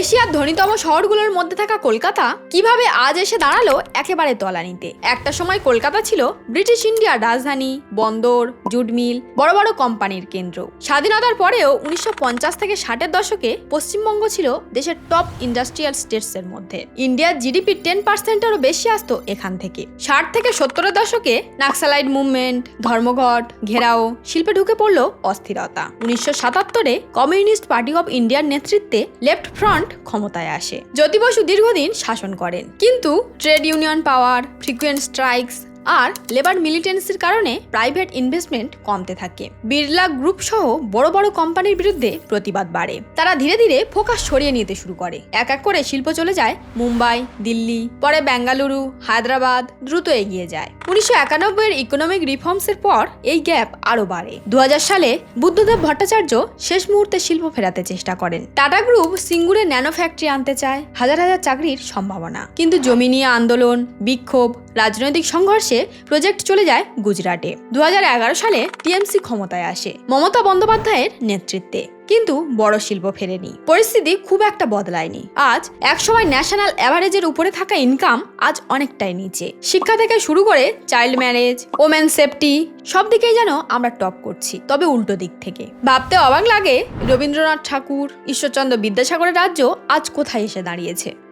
এশিয়ার ধনীতম শহরগুলোর মধ্যে থাকা কলকাতা কিভাবে আজ এসে দাঁড়ালো একেবারে তলানিতে। একটা সময় কলকাতা ছিল ব্রিটিশ ইন্ডিয়ার রাজধানী, বন্দর, জুট মিল, বড় বড় কোম্পানির কেন্দ্র। স্বাধীনতার পরেও 1950 থেকে 60-এর দশকে পশ্চিমবঙ্গ ছিল দেশের টপ ইন্ডাস্ট্রিয়াল স্টেটস এর মধ্যে। ইন্ডিয়ার জিডিপির 10%-এরও বেশি আসতো এখান থেকে। 60 থেকে 70-এর দশকে নাক্সালাইট মুভমেন্ট, ধর্মঘট, ঘেরাও, শিল্পে ঢুকে পড়লো অস্থিরতা। 1977-এ কমিউনিস্ট পার্টি অফ ইন্ডিয়ার নেতৃত্বে লেফট ফ্রন্ট ক্ষমতায় আসে। জ্যোতি বসু দীর্ঘদিন শাসন করেন, কিন্তু ট্রেড ইউনিয়ন পাওয়ার, ফ্রিকুয়েন্ট স্ট্রাইকস আর লেবার মিলিটেন্সির কারণে প্রাইভেট ইনভেস্টমেন্ট কমতে থাকে। বিড়লা গ্রুপ সহ বড় বড় কোম্পানির বিরুদ্ধে প্রতিবাদ বাড়ে। তারা ধীরে ধীরে ফোকাস সরিয়ে নিতে শুরু করে। এক এক করে শিল্প চলে যায় মুম্বাই, দিল্লি, পরে বেঙ্গালুরু, হায়দ্রাবাদ, দ্রুত এগিয়ে যায়। 1991-এর ইকোনমিক রিফর্মসের পর এই গ্যাপ আরো বাড়ে। 2000 সালে বুদ্ধদেব ভট্টাচার্য শেষ মুহূর্তে শিল্প ফেরাতে চেষ্টা করেন। টাটা গ্রুপ সিঙ্গুরে ন্যানো ফ্যাক্টরি আনতে চায়, হাজার হাজার চাকরির সম্ভাবনা। কিন্তু জমি নিয়ে আন্দোলন, বিক্ষোভ, রাজনৈতিক সংঘর্ষে প্রজেক্ট চলে যায় গুজরাটে। 2011 সালে টিএমসি ক্ষমতায় আসে মমতা বন্দ্যোপাধ্যায়ের নেতৃত্বে, কিন্তু বড় শিল্প ফেরেনি। পরিস্থিতি খুব একটা বদলায়নি। আজ একসময় ন্যাশনাল অ্যাভারেজের উপরে থাকা ইনকাম আজ অনেকটাই নিচে। শিক্ষা থেকে শুরু করে চাইল্ড ম্যারেজ, ওমেন সেফটি, সব দিকেই যেন আমরা টপ করছি, তবে উল্টো দিক থেকে। ভাবতে অবাক লাগে রবীন্দ্রনাথ ঠাকুর, ঈশ্বরচন্দ্র বিদ্যাসাগরের রাজ্য আজ কোথায় এসে দাঁড়িয়েছে।